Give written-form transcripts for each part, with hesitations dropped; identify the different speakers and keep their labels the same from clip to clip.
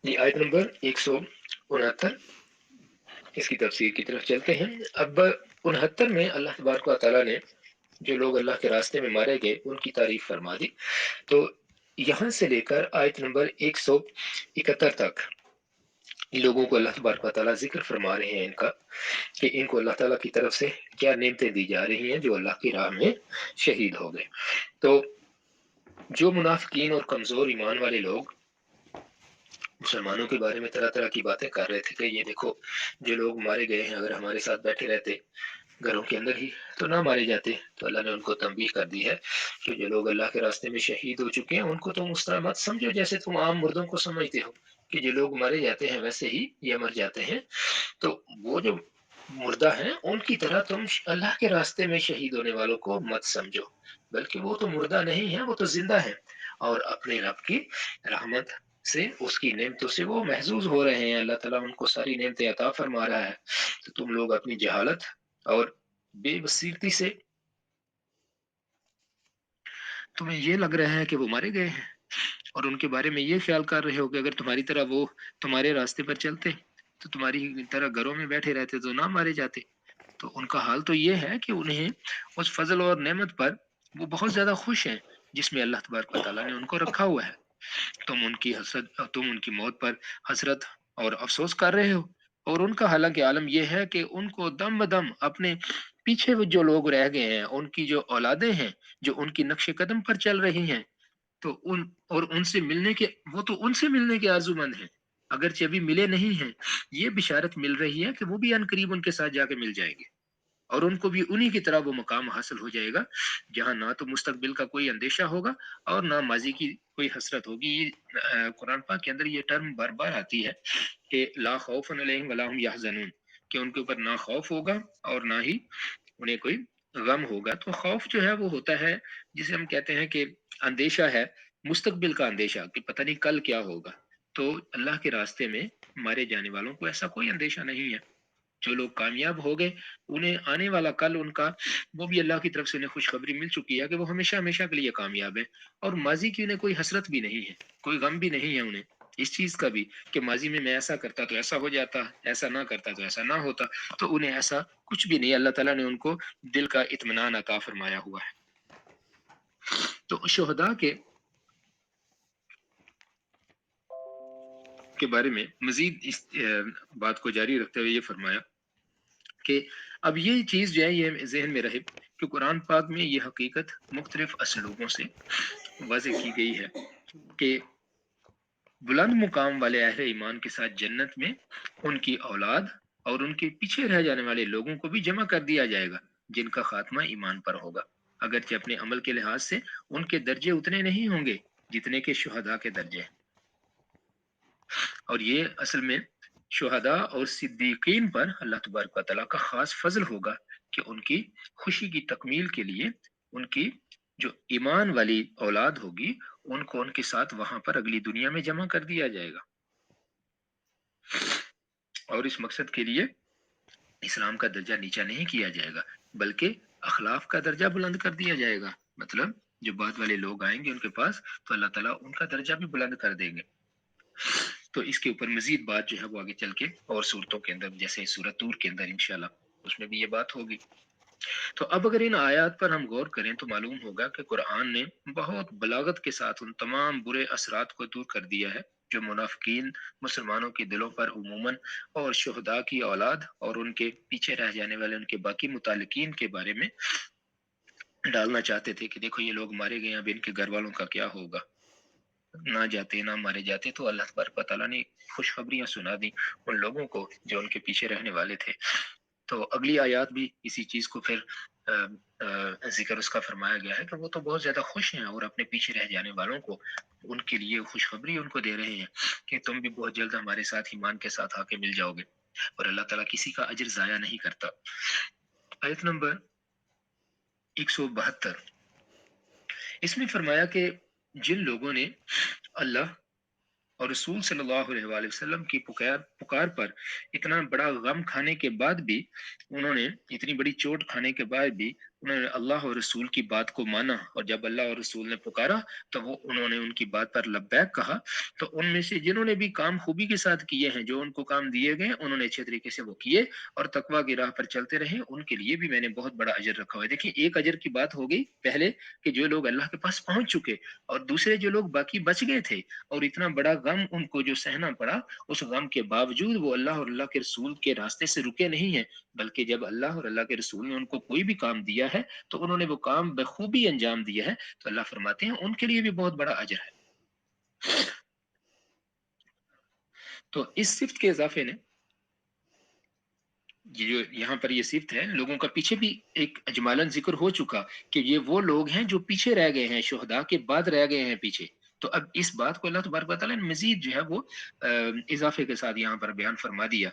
Speaker 1: جی آیت نمبر 169 اس کی تفسیر کی طرف چلتے ہیں۔ اب 69 میں اللہ تبارک و تعالیٰ نے جو لوگ اللہ کے راستے میں مارے گئے ان کی تعریف فرما دی۔ تو یہاں سے لے کر آیت نمبر 171 تک لوگوں کو اللہ تبارک و تعالیٰ ذکر فرما رہے ہیں ان کا، کہ ان کو اللہ تعالیٰ کی طرف سے کیا نعمتیں دی جا رہی ہیں جو اللہ کی راہ میں شہید ہو گئے۔ تو جو منافقین اور کمزور ایمان والے لوگ مسلمانوں کے بارے میں طرح طرح کی باتیں کر رہے تھے کہ یہ دیکھو جو لوگ مارے گئے ہیں اگر ہمارے ساتھ بیٹھے رہتے گھروں کے اندر ہی تو نہ مارے جاتے، تو اللہ نے ان کو تنبیہ کر دی ہے کہ جو لوگ اللہ کے راستے میں شہید ہو چکے ہیں ان کو تم اس طرح مت سمجھو جیسے تم عام مردوں کو سمجھتے ہو کہ جو لوگ مارے جاتے ہیں ویسے ہی یہ مر جاتے ہیں۔ تو وہ جو مردہ ہیں ان کی طرح تم اللہ کے راستے میں شہید ہونے والوں کو مت سمجھو، بلکہ وہ تو مردہ نہیں ہیں، وہ تو زندہ ہیں اور اپنے رب کی رحمت سے اس کی نعمتوں سے وہ محظوظ ہو رہے ہیں۔ اللہ تعالیٰ ان کو ساری نعمتیں عطا فرما رہا ہے۔ تو تم لوگ اپنی جہالت اور بے بصیرتی سے تمہیں یہ لگ رہا ہے کہ وہ مارے گئے ہیں اور ان کے بارے میں یہ خیال کر رہے ہو کہ اگر تمہاری طرح وہ تمہارے راستے پر چلتے تو تمہاری طرح گھروں میں بیٹھے رہتے تو نہ مارے جاتے۔ تو ان کا حال تو یہ ہے کہ انہیں اس فضل اور نعمت پر وہ بہت زیادہ خوش ہیں جس میں اللہ تبارک و تعالیٰ نے ان کو رکھا ہوا ہے۔ تم ان کی موت پر حسرت اور افسوس کر رہے ہو، اور ان کا حالانکہ عالم یہ ہے کہ ان کو دم بدم اپنے پیچھے وہ جو لوگ رہ گئے ہیں ان کی جو اولادیں ہیں جو ان کی نقش قدم پر چل رہی ہیں، تو ان سے ملنے کے وہ تو ان سے ملنے کے آرزو مند ہیں، اگرچہ ابھی ملے نہیں ہیں۔ یہ بشارت مل رہی ہے کہ وہ بھی عنقریب ان کے ساتھ جا کے مل جائیں گے اور ان کو بھی انہی کی طرح وہ مقام حاصل ہو جائے گا جہاں نہ تو مستقبل کا کوئی اندیشہ ہوگا اور نہ ماضی کی کوئی حسرت ہوگی۔ یہ قرآن پاک کے اندر یہ ٹرم بار بار آتی ہے کہ لا خوف علیہم ولا هم یحزنون، کہ ان کے اوپر نہ خوف ہوگا اور نہ ہی انہیں کوئی غم ہوگا۔ تو خوف جو ہے وہ ہوتا ہے جسے ہم کہتے ہیں کہ اندیشہ ہے، مستقبل کا اندیشہ کہ پتہ نہیں کل کیا ہوگا۔ تو اللہ کے راستے میں مارے جانے والوں کو ایسا کوئی اندیشہ نہیں ہے۔ جو لوگ کامیاب ہو گئے انہیں آنے والا کل ان کا وہ بھی اللہ کی طرف سے انہیں خوشخبری مل چکی ہے کہ وہ ہمیشہ ہمیشہ کے لیے کامیاب ہے، اور ماضی کی انہیں کوئی حسرت بھی نہیں ہے، کوئی غم بھی نہیں ہے انہیں اس چیز کا بھی کہ ماضی میں ایسا کرتا تو ایسا ہو جاتا، ایسا نہ کرتا تو ایسا نہ ہوتا۔ تو انہیں ایسا کچھ بھی نہیں، اللہ تعالیٰ نے ان کو دل کا اطمینان عطا فرمایا ہوا ہے۔ تو شہداء کے بارے میں مزید اس بات کو جاری رکھتے ہوئے یہ فرمایا کہ اب یہ چیز جو ہے یہ ذہن میں رہے کہ قرآن پاک میں یہ حقیقت مختلف اسلوبوں سے واضح کی گئی ہے کہ بلند مقام والے اہل ایمان کے ساتھ جنت میں ان کی اولاد اور ان کے پیچھے رہ جانے والے لوگوں کو بھی جمع کر دیا جائے گا جن کا خاتمہ ایمان پر ہوگا، اگرچہ اپنے عمل کے لحاظ سے ان کے درجے اتنے نہیں ہوں گے جتنے کہ شہداء کے درجے ہیں۔ اور یہ اصل میں شہداء اور صدیقین پر اللہ تبارک و تعالیٰ کا خاص فضل ہوگا کہ ان کی خوشی کی تکمیل کے لیے ان کی جو ایمان والی اولاد ہوگی ان کو ان کے ساتھ وہاں پر اگلی دنیا میں جمع کر دیا جائے گا، اور اس مقصد کے لیے اسلام کا درجہ نیچا نہیں کیا جائے گا بلکہ اخلاق کا درجہ بلند کر دیا جائے گا۔ مطلب جو بعد والے لوگ آئیں گے ان کے پاس تو اللہ تعالیٰ ان کا درجہ بھی بلند کر دیں گے۔ تو اس کے اوپر مزید بات جو ہے وہ آگے چل کے اور صورتوں کے اندر جیسے سورۃ طور کے اندر انشاءاللہ اس میں بھی یہ بات ہوگی۔ تو اب اگر ان آیات پر ہم غور کریں تو معلوم ہوگا کہ قرآن نے بہت بلاغت کے ساتھ ان تمام برے اثرات کو دور کر دیا ہے جو منافقین مسلمانوں کے دلوں پر عموماً اور شہداء کی اولاد اور ان کے پیچھے رہ جانے والے ان کے باقی متعلقین کے بارے میں ڈالنا چاہتے تھے کہ دیکھو یہ لوگ مارے گئے، اب ان کے گھر والوں کا کیا ہوگا، نہ جاتے نہ مارے جاتے۔ تو اللہ تبارک و تعالیٰ نے خوشخبریاں سنا دی ان لوگوں کو جو ان کے پیچھے رہنے والے تھے۔ تو اگلی آیات بھی اسی چیز کو پھر ذکر اس کا فرمایا گیا ہے کہ وہ تو بہت زیادہ خوش ہیں اور اپنے پیچھے رہ جانے والوں کو ان کے لیے خوشخبری ان کو دے رہے ہیں کہ تم بھی بہت جلد ہمارے ساتھ ایمان کے ساتھ آ کے مل جاؤ گے، اور اللہ تعالیٰ کسی کا اجر ضائع نہیں کرتا۔ آیت نمبر 172 اس میں فرمایا کہ جن لوگوں نے اللہ اور رسول صلی اللہ علیہ وآلہ وسلم کی پکار پر اتنا بڑا غم کھانے کے بعد بھی، انہوں نے اتنی بڑی چوٹ کھانے کے بعد بھی انہوں نے اللہ اور رسول کی بات کو مانا، اور جب اللہ اور رسول نے پکارا تو انہوں نے ان کی بات پر لبیک کہا۔ تو ان میں سے جنہوں نے بھی کام خوبی کے ساتھ کیے ہیں، جو ان کو کام دیے گئے انہوں نے اچھے طریقے سے وہ کیے اور تقوی کی راہ پر چلتے رہے، ان کے لیے بھی میں نے بہت بڑا اجر رکھا ہوا ہے۔ دیکھیں ایک اجر کی بات ہو گئی پہلے کہ جو لوگ اللہ کے پاس پہنچ چکے، اور دوسرے جو لوگ باقی بچ گئے تھے اور اتنا بڑا غم ان کو جو سہنا پڑا، اس غم کے باوجود وہ اللہ اور اللہ کے رسول کے راستے سے رکے نہیں ہیں، بلکہ جب اللہ اور اللہ کے رسول نے ان کو کوئی بھی کام دیا ہے تو انہوں نے وہ کام بخوبی انجام دیا ہے، تو اللہ فرماتے ہیں ان کے لیے بھی بہت بڑا اجر ہے۔ تو اس صفت کے اضافے نے، یہ جو یہاں پر یہ صفت ہے، لوگوں کا پیچھے بھی ایک اجمالاً ذکر ہو چکا کہ یہ وہ لوگ ہیں جو پیچھے رہ گئے ہیں، شہداء کے بعد رہ گئے ہیں پیچھے۔ تو اب اس بات کو اللہ تبارک و تعالیٰ نے مزید جو ہے وہ اضافے کے ساتھ یہاں پر بیان فرما دیا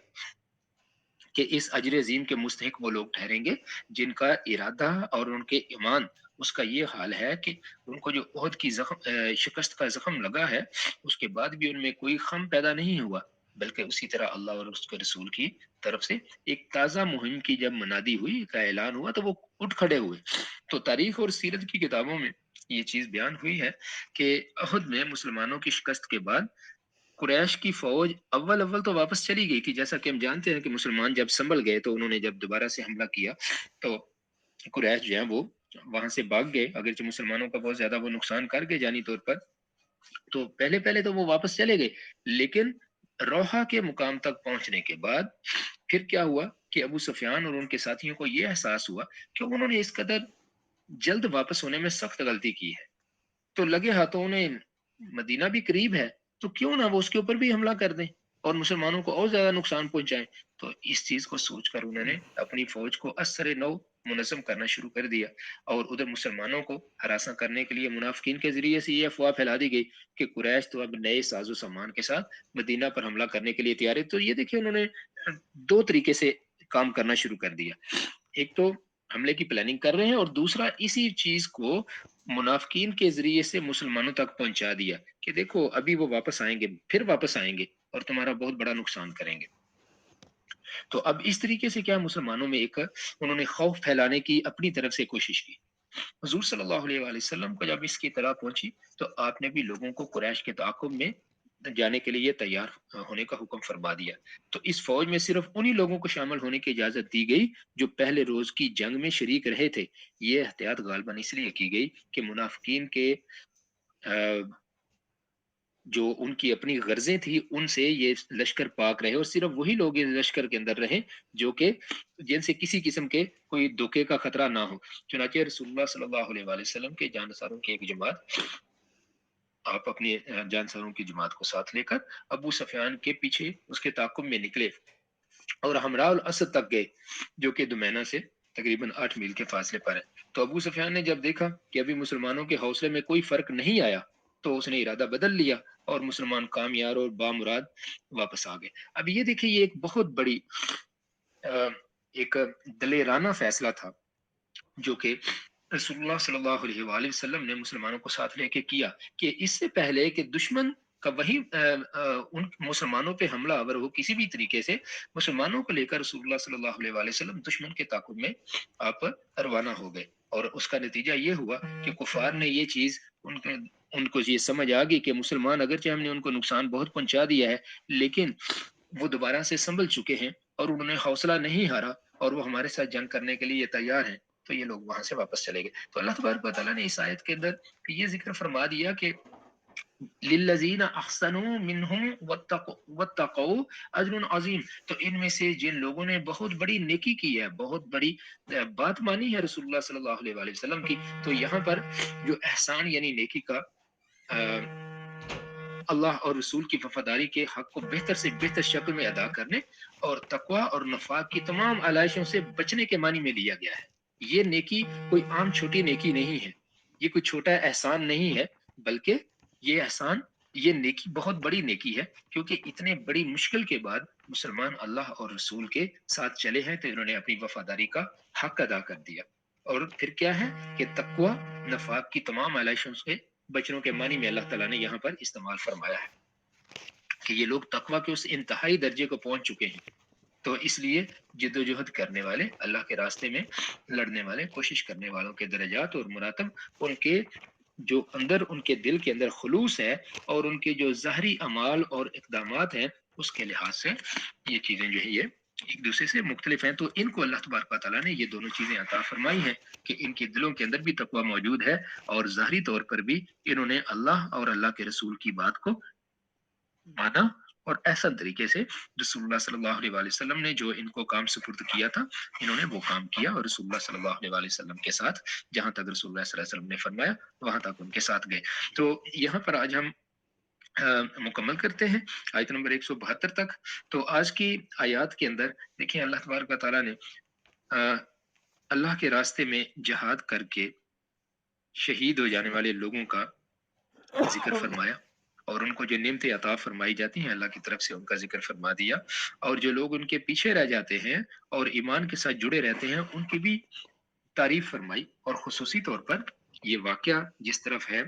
Speaker 1: کہ اس اجر عظیم کے مستحق وہ لوگ ٹھہریں گے جن کا ارادہ اور ان کے ایمان اس کا یہ حال ہے کہ ان کو جو عہد کی شکست کا زخم لگا ہے، اس کے بعد بھی ان میں کوئی خم پیدا نہیں ہوا، بلکہ اسی طرح اللہ اور اس کے رسول کی طرف سے ایک تازہ مہم کی جب منادی ہوئی، کا اعلان ہوا، تو وہ اٹھ کھڑے ہوئے۔ تو تاریخ اور سیرت کی کتابوں میں یہ چیز بیان ہوئی ہے کہ عہد میں مسلمانوں کی شکست کے بعد قریش کی فوج اول تو واپس چلی گئی تھی، جیسا کہ ہم جانتے ہیں کہ مسلمان جب سنبھل گئے تو انہوں نے جب دوبارہ سے حملہ کیا تو قریش جو ہے وہ وہاں سے بھاگ گئے، اگرچہ مسلمانوں کا بہت زیادہ وہ نقصان کر گئے جانی طور پر۔ تو پہلے تو وہ واپس چلے گئے، لیکن روحا کے مقام تک پہنچنے کے بعد پھر کیا ہوا کہ ابو سفیان اور ان کے ساتھیوں کو یہ احساس ہوا کہ انہوں نے اس قدر جلد واپس ہونے میں سخت غلطی کی ہے، تو لگے ہاتھوں انہیں مدینہ بھی قریب ہے، تو کیوں نہ وہ اس کے اوپر بھی حملہ کر دیں اور مسلمانوں کو اور زیادہ نقصان پہنچائیں۔ تو اس چیز کو سوچ کر انہوں نے اپنی فوج کو اثر نو منظم کرنا شروع کر دیا، اور ادھر مسلمانوں کو ہراساں کرنے کے لیے منافقین کے ذریعے سے یہ افواہ پھیلا دی گئی کہ قریش تو اب نئے ساز و سامان کے ساتھ مدینہ پر حملہ کرنے کے لیے تیار ہے۔ تو یہ دیکھیں انہوں نے دو طریقے سے کام کرنا شروع کر دیا، ایک تو حملے کی پلاننگ کر رہے ہیں، اور دوسرا اسی چیز کو منافقین کے ذریعے سے مسلمانوں تک پہنچا دیا کہ دیکھو ابھی وہ واپس آئیں گے، پھر واپس آئیں گے اور تمہارا بہت بڑا نقصان کریں گے۔ تو اب اس طریقے سے کیا مسلمانوں میں ایک انہوں نے خوف پھیلانے کی اپنی طرف سے کوشش کی۔ حضور صلی اللہ علیہ وآلہ وسلم کو جب اس کی اطلاع پہنچی تو آپ نے بھی لوگوں کو قریش کے تعاقب میں جانے کے لیے تیار ہونے کا حکم فرما دیا۔ تو اس فوج میں صرف انہی لوگوں کو شامل ہونے کی اجازت دی گئی جو پہلے روز کی جنگ میں شریک رہے تھے۔ یہ احتیاط غالباً اس لیے کی گئی کہ منافقین کے جو ان کی اپنی غرضیں تھی ان سے یہ لشکر پاک رہے، اور صرف وہی لوگ اس لشکر کے اندر رہے جو کہ جن سے کسی قسم کے کوئی دھوکے کا خطرہ نہ ہو۔ چنانچہ رسول اللہ صلی اللہ علیہ وآلہ وسلم کے جانصاروں کی ایک جماعت، آپ اپنی جانصاروں کی جماعت کو ساتھ لے کر ابو سفیان کے پیچھے اس کے تعاقب میں نکلے اور ہمراہ الاسد تک گئے، جو کہ دمینا سے تقریباً 8 میل کے فاصلے پر ہے۔ تو ابو سفیان نے جب دیکھا کہ ابھی مسلمانوں کے حوصلے میں کوئی فرق نہیں آیا تو اس نے ارادہ بدل لیا اور مسلمان کامیاب اور بامراد واپس آ گئے۔ اب یہ دیکھیں یہ ایک بہت بڑی ایک دلیرانہ فیصلہ تھا جو کہ رسول اللہ صلی اللہ علیہ وآلہ وسلم نے مسلمانوں کو ساتھ لے کے کیا، کہ اس سے پہلے کہ دشمن کا وہی ان مسلمانوں پہ حملہ آور ہو کسی بھی طریقے سے، مسلمانوں کو لے کر رسول اللہ صلی اللہ علیہ وآلہ وسلم دشمن کے تعاقب میں آپ روانہ ہو گئے، اور اس کا نتیجہ یہ ہوا کہ کفار نے یہ چیز ان کو یہ سمجھ آ گئی کہ مسلمان اگرچہ ہم نے ان کو نقصان بہت پہنچا دیا ہے لیکن وہ دوبارہ سے سنبھل چکے ہیں اور انہوں نے حوصلہ نہیں ہارا اور وہ ہمارے ساتھ جنگ کرنے کے لیے تیار ہیں، تو یہ لوگ وہاں سے واپس چلے گئے۔ تو اللہ تبارک و تعالیٰ نے اس آیت کے اندر یہ ذکر فرما دیا کہ للذین احسنوا منہم واتقوا اجر عظیم، تو ان میں سے جن لوگوں نے بہت بڑی نیکی کی ہے، بہت بڑی بات مانی ہے رسول اللہ صلی اللہ علیہ وآلہ وسلم کی، تو یہاں پر جو احسان یعنی نیکی کا اللہ اور رسول کی وفاداری کے حق کو بہتر سے بہتر شکل میں ادا کرنے اور تقوی اور نفاق کی تمام علائشوں سے بچنے کے معنی میں لیا گیا ہے۔ یہ نیکی کوئی عام چھوٹی نیکی نہیں ہے، یہ کوئی چھوٹا احسان نہیں ہے، بلکہ یہ احسان، یہ نیکی بہت بڑی نیکی ہے، کیونکہ اتنے بڑی مشکل کے بعد مسلمان اللہ اور رسول کے ساتھ چلے ہیں تو انہوں نے اپنی وفاداری کا حق ادا کر دیا۔ اور پھر کیا ہے کہ تقوی نفاق کی تمام علائشوں سے بچنوں کے معنی میں اللہ تعالیٰ نے یہاں پر استعمال فرمایا ہے کہ یہ لوگ تقوی کے اس انتہائی درجے کو پہنچ چکے ہیں تو اس لیے جدوجہد کرنے والے، اللہ کے راستے میں لڑنے والے، کوشش کرنے والوں کے درجات اور مراتب ان کے جو اندر ان کے دل کے اندر خلوص ہے اور ان کے جو ظاہری اعمال اور اقدامات ہیں اس کے لحاظ سے یہ چیزیں جو ہے یہ ایک دوسرے سے مختلف ہیں. تو ان کو اللہ تبارک و تعالیٰ نے یہ دونوں چیزیں عطا فرمائی ہیں کہ ان کے دلوں کے اندر بھی تقوی موجود ہے اور ظاہری طور پر بھی انہوں نے اللہ اور اللہ کے رسول کی بات کو مانا اور احسن طریقے سے رسول اللہ صلی اللہ علیہ وسلم نے جو ان کو کام سپرد کیا تھا انہوں نے وہ کام کیا اور رسول اللہ صلی اللہ علیہ وسلم کے ساتھ جہاں تک رسول اللہ صلی اللہ علیہ وسلم نے فرمایا وہاں تک ان کے ساتھ گئے. تو یہاں پر آج ہم مکمل کرتے ہیں آیت نمبر 172 تک. تو آج کی آیات کے اندر دیکھیں اللہ تبارک و تعالیٰ نے اللہ کے راستے میں جہاد کر کے شہید ہو جانے والے لوگوں کا ذکر فرمایا اور ان کو جو نعمتیں عطا فرمائی جاتی ہیں اللہ کی طرف سے ان کا ذکر فرما دیا اور جو لوگ ان کے پیچھے رہ جاتے ہیں اور ایمان کے ساتھ جڑے رہتے ہیں ان کی بھی تعریف فرمائی. اور خصوصی طور پر یہ واقعہ جس طرف ہے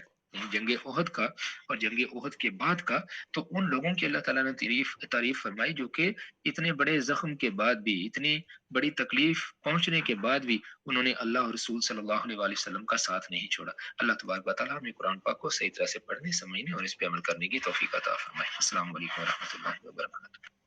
Speaker 1: جنگ احد کا اور جنگ احد کے بعد کا تو ان لوگوں کی اللہ تعالیٰ نے تعریف فرمائی جو کہ اتنے بڑے زخم کے بعد بھی اتنی بڑی تکلیف پہنچنے کے بعد بھی انہوں نے اللہ اور رسول صلی اللہ علیہ وسلم کا ساتھ نہیں چھوڑا. اللہ تبارک و تعالیٰ ہمیں قرآن پاک کو صحیح طرح سے پڑھنے سمجھنے اور اس پہ عمل کرنے کی توفیق عطا فرمائے. السلام علیکم ورحمۃ اللہ وبرکاتہ.